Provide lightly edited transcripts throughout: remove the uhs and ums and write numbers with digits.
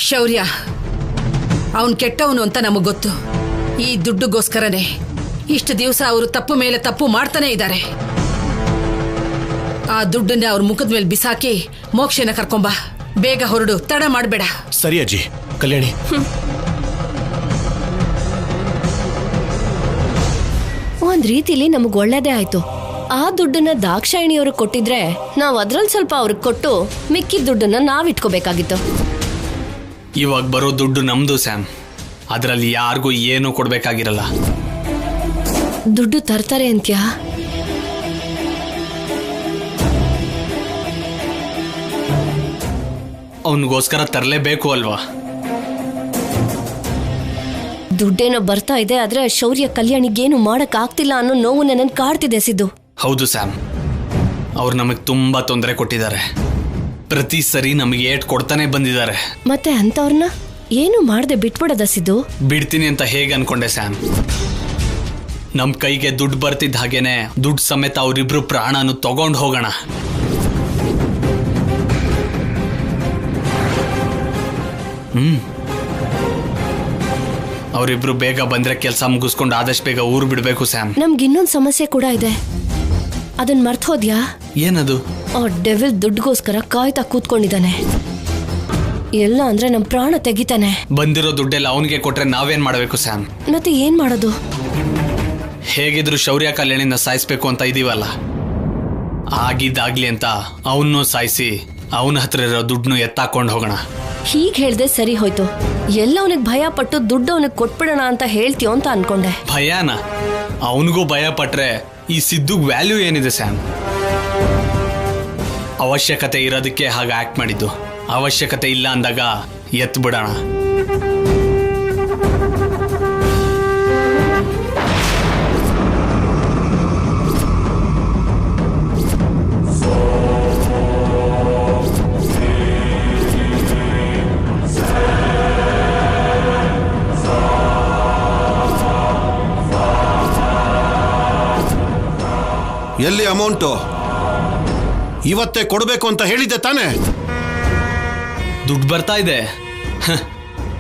ಶೌರ್ಯ ಅವನು ಕೆಟ್ಟವನು ಅಂತ ನಮಗೆ ಗೊತ್ತು. ಈ ದುಡ್ಡುಗೋಸ್ಕರನೇ ಇಷ್ಟು ದಿವಸ ಅವರು ತಪ್ಪು ಮೇಲೆ ತಪ್ಪು ಮಾಡ್ತಾನೆ ಇದ್ದಾರೆ. ಆ ದುಡ್ಡನ್ನ ಅವ್ರ ಮುಖದ ಮೇಲೆ ಬಿಸಾಕಿ ಮೋಕ್ಷನ ಕರ್ಕೊಂಬ. ಬೇಗ ಹೊರಡು, ತಡ ಮಾಡಬೇಡ. ಸರಿ ಅಜ್ಜಿ. ಕಲ್ಯಾಣಿ, ಒಂದ್ ರೀತಿಲಿ ನಮಗ್ ಒಳ್ಳೇದೇ ಆಯ್ತು. ಆ ದುಡ್ಡನ್ನ ದಾಕ್ಷಾಯಿಣಿಯವರು ಕೊಟ್ಟಿದ್ರೆ ನಾವ್ ಅದ್ರಲ್ಲಿ ಸ್ವಲ್ಪ ಅವ್ರಿಗೆ ಕೊಟ್ಟು ಮಿಕ್ಕಿದ ದುಡ್ಡನ್ನ ನಾವ್ ಇಟ್ಕೋಬೇಕಾಗಿತ್ತು. ಇವಾಗ ಬರೋ ದುಡ್ಡು ನಮ್ದು ಸ್ಯಾಮ್. ಅದರಲ್ಲಿ ಯಾರಿಗೂ ಏನೂ ಕೊಡ್ಬೇಕಾಗಿರಲ್ಲ. ದುಡ್ಡು ತರ್ತಾರೆ ಅಂತ್ಯಾ? ಅವನಿಗೋಸ್ಕರ ತರಲೇಬೇಕು ಅಲ್ವಾ? ದುಡ್ಡೇನೋ ಬರ್ತಾ ಇದೆ, ಆದ್ರೆ ಶೌರ್ಯ ಕಲ್ಯಾಣಿಗೇನು ಮಾಡಕ್ ಆಗ್ತಿಲ್ಲ ಅನ್ನೋ ನೋವು ನನ್ನ ಕಾಡ್ತಿದೆ ಸಿದ್ದು. ಹೌದು ಸ್ಯಾಮ್, ಅವ್ರು ನಮಗೆ ತುಂಬಾ ತೊಂದರೆ ಕೊಟ್ಟಿದ್ದಾರೆ. ಪ್ರತಿ ಸರಿ ನಮಗೆ ಏಟ್ ಕೊಡ್ತಾನೆ ಬಂದಿದ್ದಾರೆ. ಮತ್ತೆ ಅಂತವ್ರನ್ನ ಏನು ಮಾಡದೆ ಬಿಟ್ಬಿಡದ ಸಿದ್ದು? ಬಿಡ್ತೀನಿ ಅಂತ ಹೇಗೆ ಅನ್ಕೊಂಡೆ ಸ್ಯಾಮ್? ನಮ್ ಕೈಗೆ ದುಡ್ಡು ಬರ್ತಿದ್ದ ಹಾಗೇನೆ ದುಡ್ಡು ಸಮೇತ ಅವರಿಬ್ರು ಪ್ರಾಣನು ತಗೊಂಡು ಹೋಗೋಣ. ಅವರಿಬ್ರು ಬೇಗ ಬಂದ್ರೆ ಕೆಲಸ ಮುಗಿಸ್ಕೊಂಡು ಆದಷ್ಟು ಬೇಗ ಊರು ಬಿಡ್ಬೇಕು ಸ್ಯಾಮ್. ನಮ್ಗೆ ಇನ್ನೊಂದು ಸಮಸ್ಯೆ ಕೂಡ ಇದೆ, ಅದನ್ನ ಮರ್ತ್ ಹೋದ್ಯಾ? ಏನದು? ಆ ಡೆವಿಲ್ ದುಡ್ಡುಗೋಸ್ಕರ ಕಾಯ್ತಾ ಕೂತ್ಕೊಂಡಿದ್ದಾನೆ. ಎಲ್ಲ ಅಂದ್ರೆ ನಮ್ ಪ್ರಾಣ ತೆಗಿತಾನೆ. ಬಂದಿರೋ ದುಡ್ಡೆಲ್ಲ ಅವನಿಗೆ ಕೊಟ್ರೆ ನಾವೇನ್ ಮಾಡಬೇಕು ಸ್ಯಾಮ್? ಮತ್ತೆ ಏನ್ ಮಾಡೋದು? ಹೇಗಿದ್ರು ಶೌರ್ಯ ಕಲ್ಯಾಣಿನ ಸಾಯಿಸ್ಬೇಕು ಅಂತ ಇದೀವಲ್ಲ, ಆಗಿದ್ದಾಗ್ಲಿ ಅಂತ ಅವನ್ನೂ ಸಾಯಿಸಿ ಅವನ ಹತ್ರ ಇರೋ ದುಡ್ಡನ್ನು ಎತ್ತಾಕೊಂಡು ಹೋಗೋಣ. ಹೀಗ್ ಹೇಳ್ದೆ ಸರಿ ಹೋಯ್ತು. ಎಲ್ಲ ಅವನಿಗೆ ಭಯ ಪಟ್ಟು ದುಡ್ಡು ಅವನಿಗೆ ಕೊಟ್ಬಿಡೋಣ ಅಂತ ಹೇಳ್ತೀಯೋ ಅಂತ ಅನ್ಕೊಂಡೆ. ಭಯನ? ಅವನಿಗೂ ಭಯ ಪಟ್ರೆ ಈ ಸಿದ್ದುಗ್ ವ್ಯಾಲ್ಯೂ ಏನಿದೆ ಸ್ಯಾಮ್? ಅವಶ್ಯಕತೆ ಇರೋದಕ್ಕೆ ಹಾಗೆ ಆಕ್ಟ್ ಮಾಡಿದ್ದು. ಅವಶ್ಯಕತೆ ಇಲ್ಲ ಅಂದಾಗ ಎತ್ತು ಬಿಡೋಣ. ಎಲ್ಲಿ ಅಮೌಂಟು? ಇವತ್ತೇ ಕೊಡಬೇಕು ಅಂತ ಹೇಳಿದ್ದೆ ತಾನೇ? ದುಡ್ಡು ಬರ್ತಾ ಇದೆ.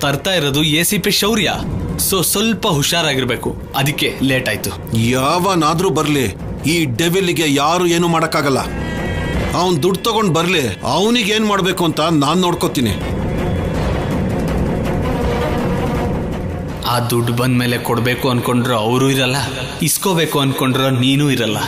ತರ್ತಾ ಇರೋದು ACP ಶೌರ್ಯ. ಸ್ವಲ್ಪ ಹುಷಾರಾಗಿರ್ಬೇಕು. ಅದಕ್ಕೆ ಲೇಟ್ ಆಯ್ತು. ಯಾವನಾದ್ರೂ ಬರ್ಲಿ, ಈ ಡೆವಿಲ್ಗೆ ಯಾರು ಏನು ಮಾಡಕ್ಕಾಗಲ್ಲ. ಅವನ್ ದುಡ್ಡು ತಗೊಂಡ್ ಬರ್ಲಿ, ಅವನಿಗೆ ಏನ್ ಮಾಡ್ಬೇಕು ಅಂತ ನಾನ್ ನೋಡ್ಕೋತೀನಿ. ಆ ದುಡ್ಡು ಬಂದ ಮೇಲೆ ಕೊಡ್ಬೇಕು ಅನ್ಕೊಂಡ್ರು ಅವರು ಇರಲ್ಲ, ಇಸ್ಕೋಬೇಕು ಅನ್ಕೊಂಡ್ರು ನೀನೂ ಇರಲ್ಲ.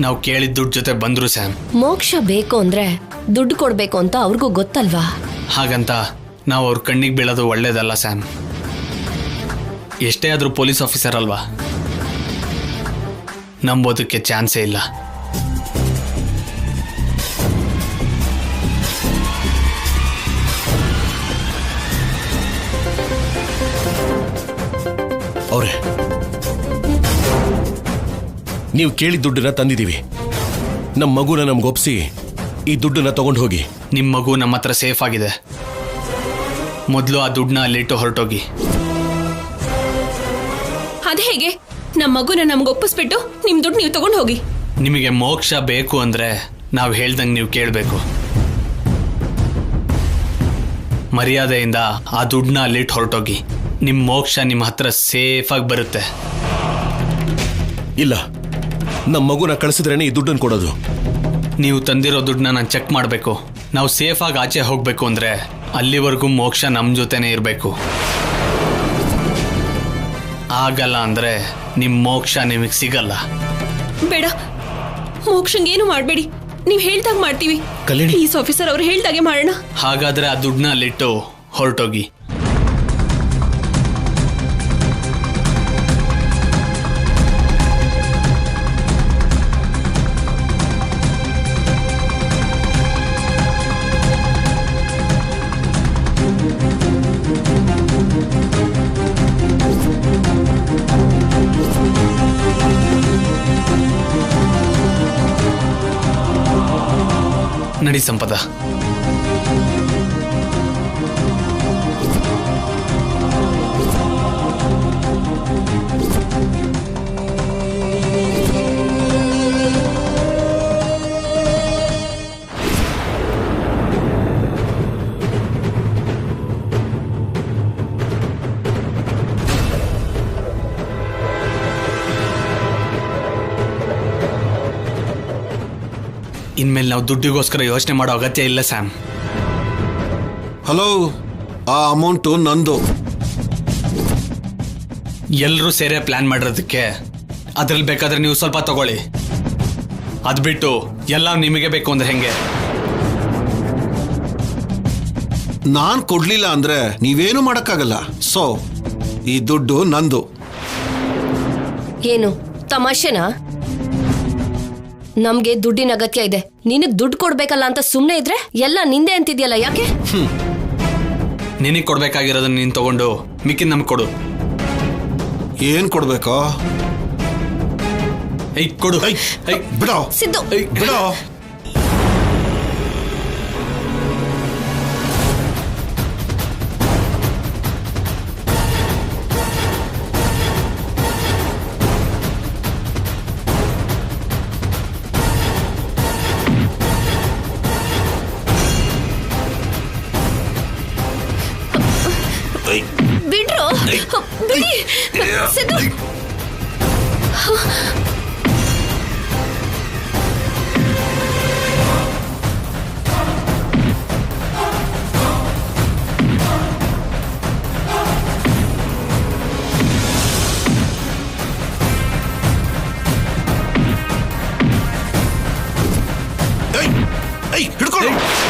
ನಾವು ಕೇಳಿದ ದುಡ್ಡು ಜೊತೆ ಬಂದ್ರು ಸ್ಯಾಮ್. ಮೋಕ್ಷ ಬೇಕು ಅಂದ್ರೆ ದುಡ್ಡು ಕೊಡ್ಬೇಕು ಅಂತ ಅವ್ರಿಗೂ ಗೊತ್ತಲ್ವಾ? ಹಾಗಂತ ನಾವು ಅವ್ರ ಕಣ್ಣಿಗೆ ಬೀಳೋದು ಒಳ್ಳೇದಲ್ಲ ಸ್ಯಾಮ್. ಎಷ್ಟೇ ಆದ್ರೂ ಪೊಲೀಸ್ ಆಫೀಸರ್ ಅಲ್ವಾ, ನಂಬೋದಕ್ಕೆ ಚಾನ್ಸೇ ಇಲ್ಲ. ಅವ್ರೆ, ನೀವು ಕೇಳಿದ ದುಡ್ಡನ್ನ ತಂದಿದ್ದೀವಿ. ನಮ್ಮ ಮಗುನ ನಮ್ಗೆ ಒಪ್ಸಿ ಈ ದುಡ್ಡನ್ನ ತಗೊಂಡು ಹೋಗಿ. ನಿಮ್ಮ ಮಗು ನಮ್ಮ ಹತ್ರ ಸೇಫ್ ಆಗಿದೆ. ಮೊದಲು ಆ ದುಡ್ಡನ್ನ ಅಲ್ಲಿಟ್ಟು ಹೊರಟೋಗಿ. ಅದೇ ಹೇಗೆ? ನಮ್ಮ ಮಗುನ ನಮ್ಗೆ ಒಪ್ಪಿಸ್ಬಿಟ್ಟು ನಿಮ್ ದುಡ್ಡು ನೀವು ತಗೊಂಡು ಹೋಗಿ. ನಿಮಗೆ ಮೋಕ್ಷ ಬೇಕು ಅಂದ್ರೆ ನಾವು ಹೇಳ್ದಂಗೆ ನೀವು ಕೇಳಬೇಕು. ಮರ್ಯಾದೆಯಿಂದ ಆ ದುಡ್ಡನ್ನ ಅಲ್ಲಿಟ್ಟು ಹೊರಟೋಗಿ. ನಿಮ್ಮ ಮೋಕ್ಷ ನಿಮ್ಮ ಹತ್ರ ಸೇಫ್ ಆಗಿ ಬರುತ್ತೆ. ಇಲ್ಲ, ನಮ್ಮ ಮಗುನ ಕಳಿಸಿದ್ರೇನೆ ಈ ದುಡ್ಡನ್ನು ಕೊಡೋದು. ನೀವು ತಂದಿರೋ ದುಡ್ಡನ್ನ ನಾನು ಚೆಕ್ ಮಾಡಬೇಕು. ನಾವು ಸೇಫಾಗಿ ಆಚೆ ಹೋಗಬೇಕು ಅಂದರೆ ಅಲ್ಲಿವರೆಗೂ ಮೋಕ್ಷ ನಮ್ಮ ಜೊತೆನೇ ಇರಬೇಕು. ಆಗಲ್ಲ ಅಂದರೆ ನಿಮ್ಮ ಮೋಕ್ಷ ನಿಮಗೆ ಸಿಗಲ್ಲ. ಬೇಡ, ಮೋಕ್ಷಂಗೇನು ಮಾಡಬೇಡಿ. ನೀವು ಹೇಳ್ದಾಗ ಮಾಡ್ತೀವಿ. ಪ್ಲೀಸ್ ಆಫೀಸರ್, ಅವ್ರು ಹೇಳ್ದಾಗೆ ಮಾಡೋಣ. ಹಾಗಾದರೆ ಆ ದುಡ್ಡನ್ನ ಅಲ್ಲಿಟ್ಟು ಹೊರಟೋಗಿ. ನಡಿ ಸಂಪದ. ಇನ್ಮೇಲೆ ನಾವು ದುಡ್ಡಿಗೋಸ್ಕರ ಯೋಚನೆ ಮಾಡೋ ಅಗತ್ಯ ಇಲ್ಲ ಸ್ಯಾಮ್. ಹಲೋ, ಆ ಅಮೌಂಟು ನಂದು. ಎಲ್ಲರೂ ಸೇರೇ ಪ್ಲಾನ್ ಮಾಡಿರೋದಕ್ಕೆ ಅದ್ರಲ್ಲಿ ಬೇಕಾದ್ರೆ ನೀವು ಸ್ವಲ್ಪ ತಗೊಳ್ಳಿ. ಅದು ಬಿಟ್ಟು ಎಲ್ಲ ನಿಮಗೆ ಬೇಕು ಅಂದ್ರೆ ಹೆಂಗೆ? ನಾನು ಕೊಡ್ಲಿಲ್ಲ ಅಂದ್ರೆ ನೀವೇನು ಮಾಡಕ್ಕಾಗಲ್ಲ. ಸೊ ಈ ದುಡ್ಡು ನಂದು. ಏನು ತಮಾಷೆನಾ? ನಮ್ಗೆ ದುಡ್ಡಿನ ಅಗತ್ಯ ಇದೆ. ನಿನಗ್ ದುಡ್ಡು ಕೊಡ್ಬೇಕಲ್ಲ ಅಂತ ಸುಮ್ನೆ ಇದ್ರೆ ಎಲ್ಲ ನಿಂದೆ ಅಂತಿದ್ಯಲ್ಲ, ಯಾಕೆ? ನಿನಗೆ ಕೊಡ್ಬೇಕಾಗಿರೋದನ್ನ ನೀನು ತಗೊಂಡು ಮಿಕ್ಕಿನ ನಮ್ಗೆ ಕೊಡು. ಏನ್ ಕೊಡ್ಬೇಕೋ? ಕೊಡು. ಬಿಡೋ ಸಿದ್ದು, ಬಿಡೋ. ಬಿಡ್ರು, ಬಿಡಿ ಸಿದ್ದು.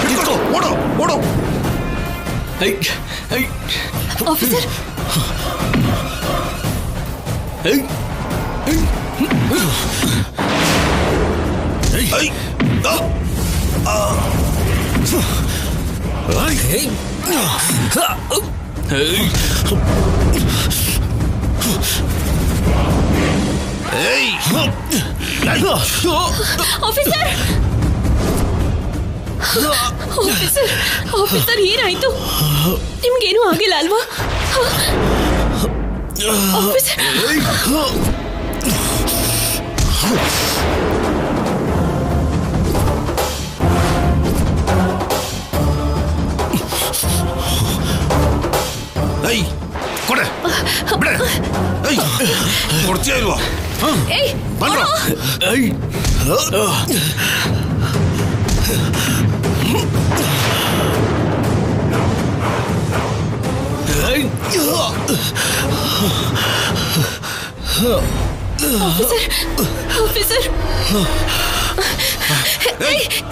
ಹಿಡ್ಕೊಳ್ಳೋ, ಓಡೋ ಓಡೋ. ಆಫೀಸರ್, ಆಫೀಸರ್, ಆಫೀಸರ್, ಆಫೀಸರ್, ಏನಾಯ್ತು? ನಿಮ್ಗೇನು ಆಗಿಲ್ಲ ಅಲ್ವಾ? ಆಫೀಸರ್, ಕೊಡೆ, ಬಿಡೆ. ಕೊಡ್ತೀಯ ಇಲ್ವಾ? ಬನ್ರೋ. ಆಫೀಸರ್,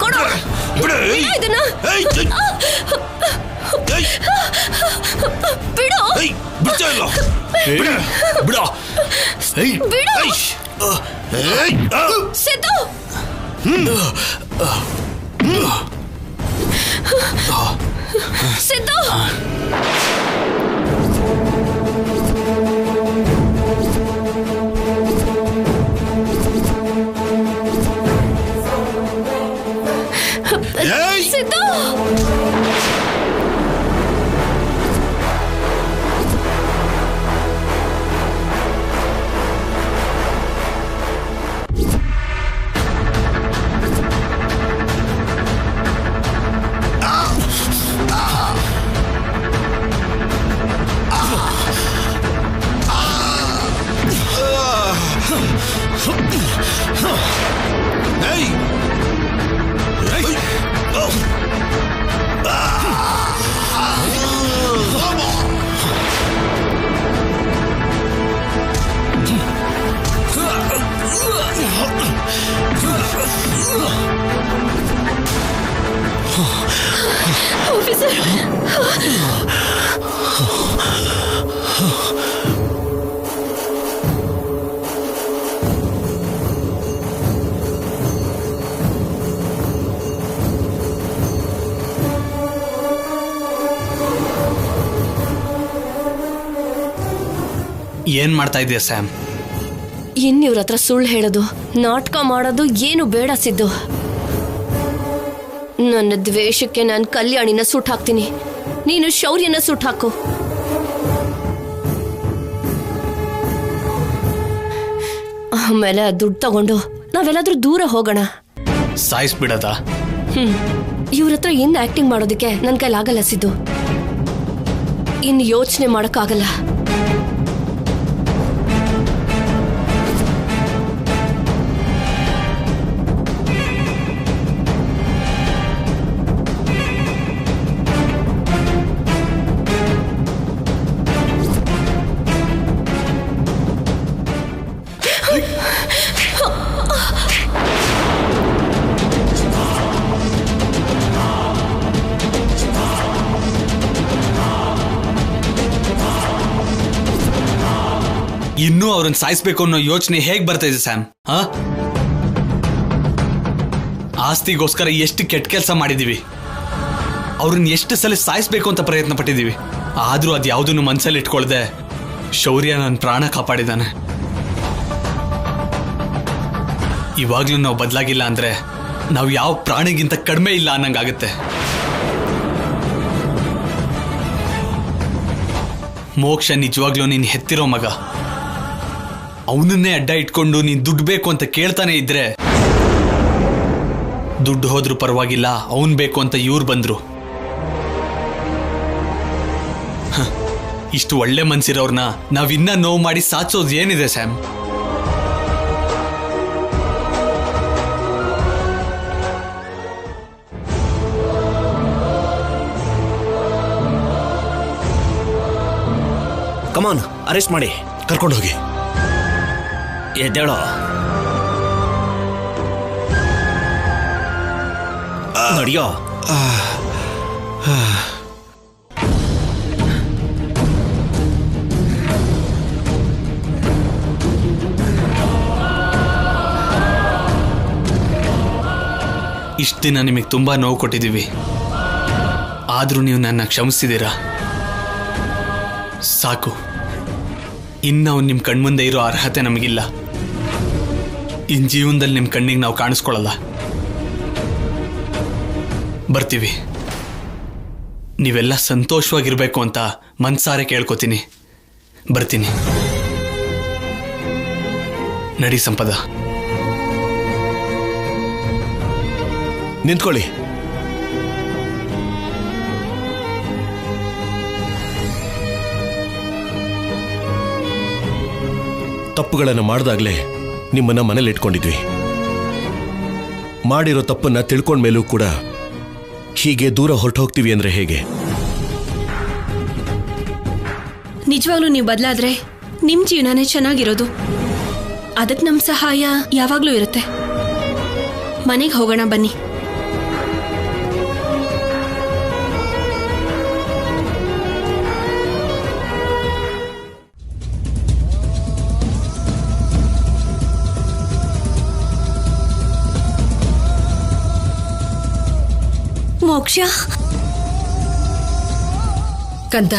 ಕೊಡು, ಇದನ್ನ ಬಿಡು. ಬಿಡ್ತಾ ಇಲ್ಲ. ಬಿಡ ಬಿಡು ಸಿದ್ದು. ಸಿದ್ದು, ಸಿದ್ದು. Hey! ಏನ್ ಮಾಡ್ತಾ ಇದೀಯ ಸ್ಯಾಮ್? ಇನ್ನಿವ್ರ ಹತ್ರ ಸುಳ್ಳು ಹೇಳೋದು, ನಾಟಕ ಮಾಡೋದು ಏನು ಬೇಡ ಸಿದ್ದು. ನನ್ನ ದ್ವೇಷಕ್ಕೆ ನಾನು ಕಲ್ಯಾಣಿನ ಸುಟ್ಟು ಹಾಕ್ತೀನಿ, ನೀನು ಶೌರ್ಯನ ಸುಟ್ಟು ಹಾಕು. ಆಮೇಲೆ ದುಡ್ಡು ತಗೊಂಡು ನಾವೆಲ್ಲಾದ್ರೂ ದೂರ ಹೋಗೋಣ. ಸಾಯಿಸ್ಬಿಡದ? ಇವ್ರ ಹತ್ರ ಇನ್ನು ಆಕ್ಟಿಂಗ್ ಮಾಡೋದಕ್ಕೆ ನನ್ನ ಕೈಲಾಗಲ್ಲ ಸಿದ್ದು. ಇನ್ನು ಯೋಚನೆ ಮಾಡೋಕ್ಕಾಗಲ್ಲ. ಇನ್ನೂ ಅವ್ರನ್ನ ಸಾಯಿಸ್ಬೇಕು ಅನ್ನೋ ಯೋಚನೆ ಹೇಗ್ ಬರ್ತಾ ಇದೆ ಸ್ಯಾಮ್? ಆಸ್ತಿಗೋಸ್ಕರ ಎಷ್ಟು ಕೆಟ್ಟ ಕೆಲಸ ಮಾಡಿದೀವಿ, ಅವ್ರನ್ನ ಎಷ್ಟು ಸಲ ಸಾಯಿಸ್ಬೇಕು ಅಂತ ಪ್ರಯತ್ನ ಪಟ್ಟಿದೀವಿ. ಆದ್ರೂ ಅದು ಯಾವುದನ್ನು ಮನಸ್ಸಲ್ಲಿ ಇಟ್ಕೊಳ್ದೆ ಶೌರ್ಯ ನನ್ನ ಪ್ರಾಣ ಕಾಪಾಡಿದಾನೆ. ಇವಾಗ್ಲೂ ನಾವು ಬದಲಾಗಿಲ್ಲ ಅಂದ್ರೆ ನಾವು ಯಾವ ಪ್ರಾಣಿಗಿಂತ ಕಡಿಮೆ ಇಲ್ಲ ಅನ್ನಂಗಾಗತ್ತೆ. ಮೋಕ್ಷ ನಿಜವಾಗ್ಲೂ ನೀನು ಹೆತ್ತಿರೋ ಮಗ. ಅವನನ್ನೇ ಅಡ್ಡ ಇಟ್ಕೊಂಡು ನೀನ್ ದುಡ್ಡು ಬೇಕು ಅಂತ ಕೇಳ್ತಾನೆ ಇದ್ರೆ, ದುಡ್ಡು ಹೋದ್ರೂ ಪರವಾಗಿಲ್ಲ, ಅವನ್ ಬೇಕು ಅಂತ ಇವ್ರು ಬಂದ್ರು. ಇಷ್ಟು ಒಳ್ಳೆ ಮನ್ಸಿರೋರ್ನ ನಾವಿನ್ನ ನೋವು ಮಾಡಿ ಸಾಚೋದು ಏನಿದೆ ಸ್ಯಾಮ್? ಕಮಾನ್, ಅರೆಸ್ಟ್ ಮಾಡಿ ಕರ್ಕೊಂಡು ಹೋಗಿ. ಎದ್ದೇಳೋ. ನಡಿಯೋ. ಇಷ್ಟು ದಿನ ನಿಮಗೆ ತುಂಬಾ ನೋವು ಕೊಟ್ಟಿದ್ದೀವಿ, ಆದ್ರೂ ನೀವು ನನ್ನ ಕ್ಷಮಿಸಿದ್ದೀರಾ. ಸಾಕು, ಇನ್ನು ಅವ್ನು ನಿಮ್ಮ ಕಣ್ಮುಂದೆ ಇರೋ ಅರ್ಹತೆ ನಮಗಿಲ್ಲ. ಇನ್ ಜೀವನದಲ್ಲಿ ನಿಮ್ಮ ಕಣ್ಣಿಗೆ ನಾವು ಕಾಣಿಸ್ಕೊಳ್ಳಲ್ಲ. ಬರ್ತೀವಿ. ನೀವೆಲ್ಲ ಸಂತೋಷವಾಗಿರ್ಬೇಕು ಅಂತ ಮನ್ಸಾರೆ ಕೇಳ್ಕೊತೀನಿ. ಬರ್ತೀನಿ. ನಡಿ ಸಂಪದ. ನಿಂತ್ಕೊಳ್ಳಿ. ತಪ್ಪುಗಳನ್ನು ಮಾಡಿದಾಗಲೇ ನಿಮ್ಮನ್ನ ಮನೇಲಿ ಇಟ್ಕೊಂಡಿದ್ವಿ. ಮಾಡಿರೋ ತಪ್ಪನ್ನ ತಿಳ್ಕೊಂಡ್ಮೇಲೂ ಕೂಡ ಹೀಗೆ ದೂರ ಹೊರಟು ಹೋಗ್ತೀವಿ ಅಂದ್ರೆ ಹೇಗೆ? ನಿಜವಾಗ್ಲೂ ನೀವು ಬದಲಾದ್ರೆ ನಿಮ್ ಜೀವನನೇ ಚೆನ್ನಾಗಿರೋದು. ಅದಕ್ಕೆ ನಮ್ ಸಹಾಯ ಯಾವಾಗ್ಲೂ ಇರುತ್ತೆ. ಮನೆಗೆ ಹೋಗೋಣ ಬನ್ನಿ. ಮೋಕ್ಷ ಕಂದ,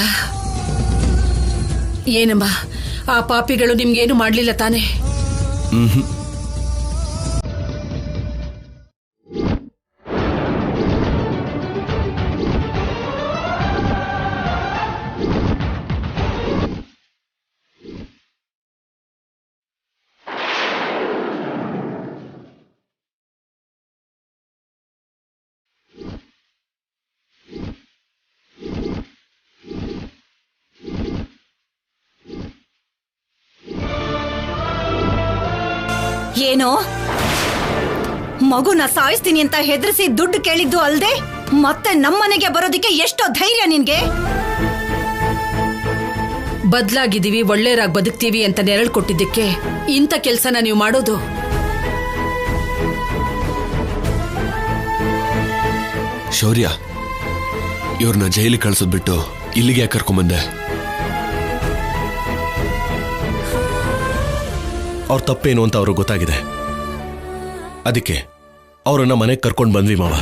ಏನಮ್ಮ, ಆ ಪಾಪಿಗಳು ನಿಮ್ಗೇನು ಮಾಡ್ಲಿಲ್ಲ ತಾನೆ? ಏನೋ ಮಗುನ ಸಾಯಿಸ್ತೀನಿ ಅಂತ ಹೆದರಿಸಿ ದುಡ್ಡು ಕೇಳಿದ್ದು ಅಲ್ದೆ ಮತ್ತೆ ನಮ್ಮನೆಗೆ ಬರೋದಿಕ್ಕೆ ಎಷ್ಟೋ ಧೈರ್ಯ ನಿನ್ಗೆ? ಬದ್ಲಾಗಿದ್ದೀವಿ, ಒಳ್ಳೆಯರಾಗಿ ಬದುಕ್ತೀವಿ ಅಂತ ನೆರಳು ಕೊಟ್ಟಿದ್ದಕ್ಕೆ ಇಂಥ ಕೆಲಸನ ನೀವು ಮಾಡೋದು? ಶೌರ್ಯ, ಇವ್ರನ್ನ ಜೈಲಿಗೆ ಕಳ್ಸೋದ್ಬಿಟ್ಟು ಇಲ್ಲಿಗೆ ಯಾಕೆ ಕರ್ಕೊಂಬಂದೆ? ಅವ್ರ ತಪ್ಪೇನು ಅಂತ ಅವ್ರಿಗೆ ಗೊತ್ತಾಗಿದೆ. ಅದಕ್ಕೆ ಅವರನ್ನ ಮನೆಗೆ ಕರ್ಕೊಂಡು ಬಂದ್ವಿ ಮಾವ.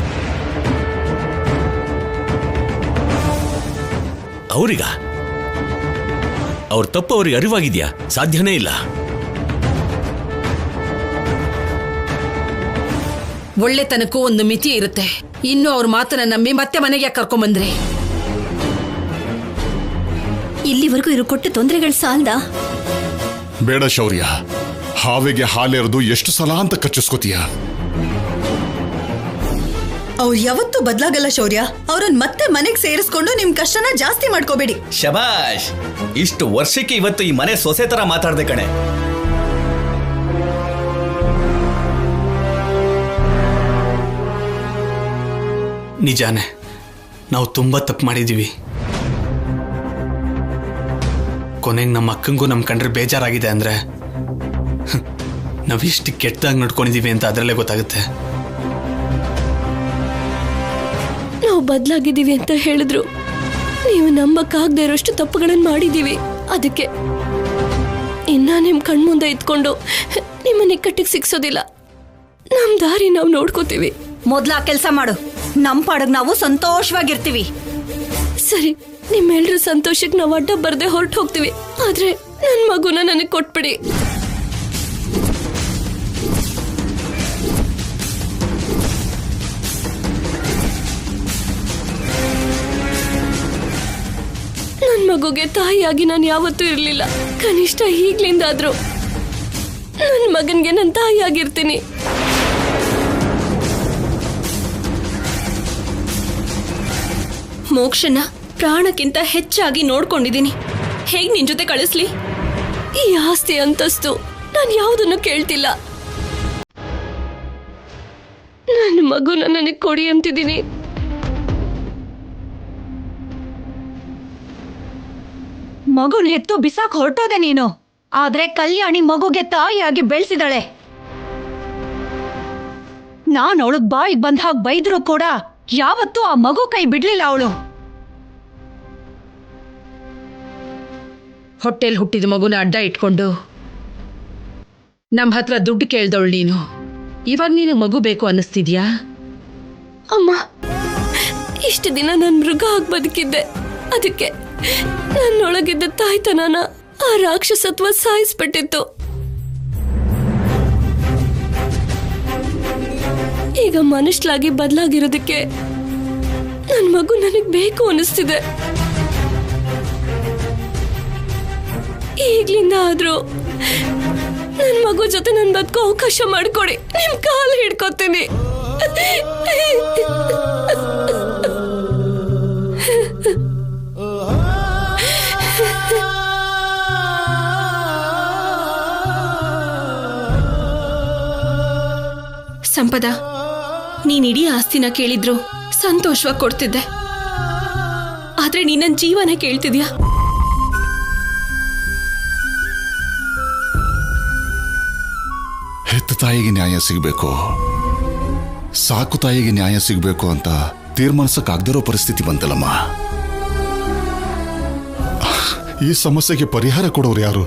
ಅವ್ರ ತಪ್ಪು ಅವ್ರಿಗೆ ಅರಿವಾಗಿದ್ಯಾ? ಸಾಧ್ಯನೇ ಇಲ್ಲ. ಒಳ್ಳೆತನಕ್ಕೂ ಒಂದು ಮಿತಿ ಇರುತ್ತೆ. ಇನ್ನು ಅವ್ರ ಮಾತನ್ನ ನಂಬಿ ಮತ್ತೆ ಮನೆಗೆ ಕರ್ಕೊಂಬಂದ್ರಿ. ಇಲ್ಲಿವರೆಗೂ ಇರೋ ಕೊಟ್ಟ ತೊಂದರೆಗಳು ಸಾಲ್ದ? ಬೇಡ ಶೌರ್ಯ, ಹಾವಿಗೆ ಹಾಲೆರೆದು ಎಷ್ಟು ಸಲ ಅಂತ ಕಚ್ಚಿಸ್ಕೋತೀಯ? ಅವ್ರು ಯಾವತ್ತೂ ಬದಲಾಗಲ್ಲ ಶೌರ್ಯ. ಅವ್ರನ್ನ ಮತ್ತೆ ಮನೆಗೆ ಸೇರಿಸ್ಕೊಂಡು ನಿಮ್ ಕಷ್ಟನ ಜಾಸ್ತಿ ಮಾಡ್ಕೋಬೇಡಿ. ಶಬಾಷ್, ಇಷ್ಟು ವರ್ಷಕ್ಕೆ ಇವತ್ತು ಈ ಮನೆ ಸೊಸೆ ತರ ಮಾತಾಡ್ದೆ ಕಣೆ. ನಿಜಾನೇ, ನಾವು ತುಂಬಾ ತಪ್ಪು ಮಾಡಿದೀವಿ. ಕೊನೆಗೆ ನಮ್ಮ ಅಕ್ಕಂಗೂ ನಮ್ ಕಂಡ್ರೆ ಬೇಜಾರಾಗಿದೆ ಅಂದ್ರೆ ನಾವಿಷ್ಟು ಕೆಟ್ಟದಾಗಿ ನಡ್ಕೊಂಡಿದೀವಿ ಅಂತ ಅದರಲ್ಲೇ ಗೊತ್ತಾಗುತ್ತೆ. ನಾವು ಬದಲಾಗಿದ್ದೀವಿ ಅಂತ ಹೇಳಿದ್ರು ನೀವು ನಂಬಕ್ಕಾಗದೇ ಇರೋಷ್ಟು ತಪ್ಪುಗಳನ್ನು ಮಾಡಿದ್ದೀವಿ. ಅದಕ್ಕೆ ಇನ್ನ ನಿಮ್ ಕಣ್ಮುಂದೆ ಇದ್ಕೊಂಡು ನಿಮ್ಮ ನಿಕ್ಕಟ್ಟಿಗೆ ಸಿಕ್ಸೋದಿಲ್ಲ. ನಮ್ ದಾರಿ ನಾವು ನೋಡ್ಕೋತೀವಿ. ಮೊದ್ಲ ಕೆಲಸ ಮಾಡು, ನಮ್ ಪಾಡಗ್ ನಾವು ಸಂತೋಷವಾಗಿರ್ತೀವಿ. ಸರಿ, ನಿಮ್ಮೆಲ್ರ ಸಂತೋಷಕ್ಕೆ ನಾವು ಅಡ್ಡ ಬರ್ದೆ ಹೊರಟು ಹೋಗ್ತೀವಿ. ಆದ್ರೆ ನನ್ ಮಗುನ ನನಗೆ ಕೊಟ್ಬಿಡಿ. ನನ್ ಮಗುಗೆ ತಾಯಿಯಾಗಿ ನಾನು ಯಾವತ್ತೂ ಇರ್ಲಿಲ್ಲ. ಕನಿಷ್ಠ ಈಗ್ಲಿಂದಾದ್ರೂ ನನ್ ಮಗನ್ಗೆ ನನ್ ತಾಯಿಯಾಗಿರ್ತೀನಿ. ಮೋಕ್ಷನ ಪ್ರಾಣಕ್ಕಿಂತ ಹೆಚ್ಚಾಗಿ ನೋಡ್ಕೊಂಡಿದ್ದೀನಿ. ಹೇಗ್ ನಿನ್ ಜೊತೆ ಕಳಿಸ್ಲಿ? ಈ ಆಸ್ತಿ ಅಂತಸ್ತು ನಾನು ಯಾವುದನ್ನು ಕೇಳ್ತಿಲ್ಲ. ನನ್ನ ಮಗುನ ನನಗೆ ಕೊಡಿ ಅಂತಿದ್ದೀನಿ. ಮಗುನ್ ಎತ್ತು ಬಿಸಾಕ್ ಹೊರಟೋದೆ ನೀನು. ಆದ್ರೆ ಕಲ್ಯಾಣಿ ಮಗುಗೆ ತಾಯಿಯಾಗಿ ಬೆಳೆಸಿದಳೆ. ನಾನ್ ಅವಳಗ್ ಬಾಯಿಗೆ ಬಂದ ಹಾಗೆ ಬೈದ್ರು ಕೂಡ ಯಾವತ್ತೂ ಆ ಮಗು ಕೈ ಬಿಡ್ಲಿಲ್ಲ ಅವಳು. ಹೊಟ್ಟೆಲ್ ಹುಟ್ಟಿದ ಮಗುನ ಅಡ್ಡ ಇಟ್ಕೊಂಡು ನಮ್ಮ ಹತ್ರ ದುಡ್ಡು ಕೇಳ್ದವಳು ನೀನು. ಇವಾಗ ನೀನು ಮಗು ಬೇಕು ಅನ್ನಿಸ್ತಿದ್ಯಾ? ಅಮ್ಮ, ಇಷ್ಟು ದಿನ ನಾನು ಮೃಗ ಆಗಿ ಬದುಕಿದ್ದೆ. ಅದಕ್ಕೆ ನನ್ನೊಳಗಿದ್ದ ತಾಯ್ತನನ ಆ ರಾಕ್ಷಸತ್ವ ಸಾಯಿಸ್ಬಿಟ್ಟಿತ್ತು. ಈಗ ಮನುಷ್ಯಲಾಗಿ ಬದಲಾಗಿರೋದಕ್ಕೆ ನನ್ನ ಮಗು ನನಗ್ ಬೇಕು ಅನಿಸ್ತಿದೆ. ಈಗ್ಲಿಂದ ಆದ್ರೂ ನನ್ನ ಮಗು ಜೊತೆ ನನ್ ಬದುಕೋ ಅವಕಾಶ ಮಾಡ್ಕೊಡಿ. ನಿಮ್ ಕಾಲು ಹಿಡ್ಕೊತೀನಿ. ಸಂಪದ, ನೀನ್ ಇಡೀ ಆಸ್ತಿನ ಕೇಳಿದ್ರು ಸಂತೋಷವಾಗಿ ಕೊಡ್ತಿದ್ದೆ. ಆದ್ರೆ ನೀನ್ ನನ್ ಜೀವನ ಕೇಳ್ತಿದ್ಯಾ? ಹೆತ್ತ ತಾಯಿಗೆ ನ್ಯಾಯ ಸಿಗಬೇಕು, ಸಾಕು ತಾಯಿಗೆ ನ್ಯಾಯ ಸಿಗಬೇಕು ಅಂತ ತೀರ್ಮಾನಿಸಕ್ಕಾಗದಿರೋ ಪರಿಸ್ಥಿತಿ ಬಂತಲ್ಲಮ್ಮ. ಈ ಸಮಸ್ಯೆಗೆ ಪರಿಹಾರ ಕೊಡೋರು ಯಾರು?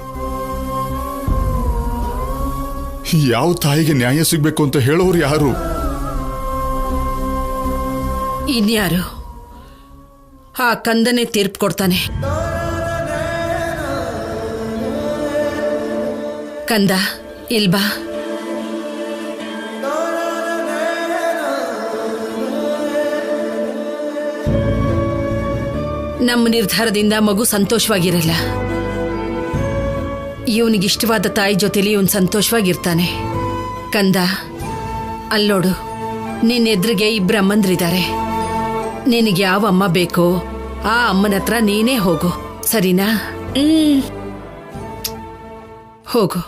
ಯಾವ ತಾಯಿಗೆ ನ್ಯಾಯ ಸಿಗಬೇಕು ಅಂತ ಹೇಳೋರು ಯಾರು? ಇನ್ಯಾರು? ಆ ಕಂದನೆ ತೀರ್ಪು ಕೊಡ್ತಾನೆ. ಕಂದ, ಇಲ್ಬಾ. ನಮ್ಮ ನಿರ್ಧಾರದಿಂದ ಮಗು ಸಂತೋಷವಾಗಿರಲ್ಲ. ಇವನಿಗಿಷ್ಟವಾದ ತಾಯಿ ಜೊತೆಲಿ ಇವನು ಸಂತೋಷವಾಗಿರ್ತಾನೆ. ಕಂದ, ಅಲ್ಲೋಡು, ನಿನ್ನೆದ್ರಿಗೆ ಇಬ್ಬರು ಅಮ್ಮಂದ್ರಿದ್ದಾರೆ. ನಿನಗೆ ಯಾವ ಅಮ್ಮ ಬೇಕೋ ಆ ಅಮ್ಮನ ಹತ್ರ ನೀನೇ ಹೋಗು, ಸರಿನಾ? ಹೋಗು.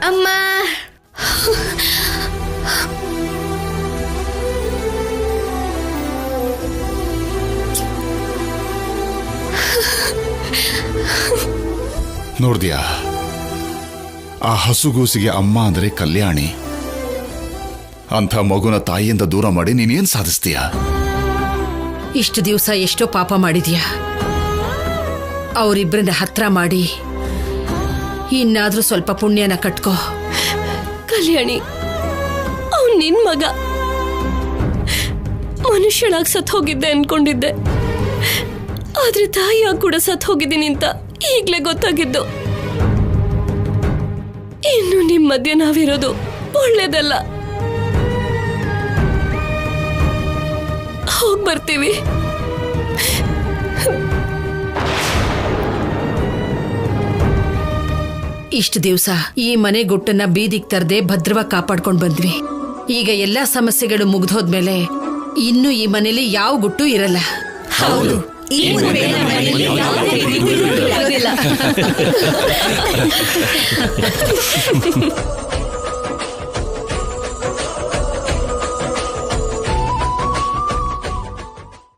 ಅಮ್ಮ, ನೋಡ್ದ್ಯಾ, ಆ ಹಸುಗೂಸಿಗೆ ಅಮ್ಮ ಅಂದ್ರೆ ಕಲ್ಯಾಣಿ. ಅಂಥ ಮಗುನ ತಾಯಿಯಿಂದ ದೂರ ಮಾಡಿ ನೀನೇನ್ ಸಾಧಿಸ್ತೀಯ? ಇಷ್ಟು ದಿವಸ ಎಷ್ಟೋ ಪಾಪ ಮಾಡಿದ್ಯಾ. ಅವರಿಬ್ಬರನ್ನ ಹತ್ರ ಮಾಡಿ ಇನ್ನಾದ್ರೂ ಸ್ವಲ್ಪ ಪುಣ್ಯನ ಕಟ್ಕೋ. ಕಲ್ಯಾಣಿ, ಅವ್ನು ನಿನ್ ಮಗ. ಮನುಷ್ಯನಾಗಿ ಸತ್ ಹೋಗಿದ್ದೆ ಅನ್ಕೊಂಡಿದ್ದೆ, ಆದ್ರೆ ತಾಯಿಯಾಗಿ ಕೂಡ ಸತ್ ಹೋಗಿದ್ದೀನಿ ಅಂತ ಈಗ್ಲೇ ಗೊತ್ತಾಗಿದ್ದು. ಇನ್ನು ನಿಮ್ ಮಧ್ಯೆ ನಾವಿರೋದು ಒಳ್ಳೇದಲ್ಲ. ಹೋಗ್ ಬರ್ತೀವಿ. ಇಷ್ಟು ದಿವಸ ಈ ಮನೆ ಗುಟ್ಟನ್ನ ಬೀದಿಗೆ ತರದೆ ಭದ್ರವಾಗಿ ಕಾಪಾಡ್ಕೊಂಡ್ ಬಂದ್ವಿ. ಈಗ ಎಲ್ಲಾ ಸಮಸ್ಯೆಗಳು ಮುಗ್ದೋದ್ಮೇಲೆ ಇನ್ನು ಈ ಮನೇಲಿ ಯಾವ ಗುಟ್ಟು ಇರಲ್ಲ. ಹೌದು, ಈ ಮನೆಯಲ್ಲಿ ಯಾವುದೇ ರೀತಿ ಗುಟ್ಟು ಇರೋದಿಲ್ಲ.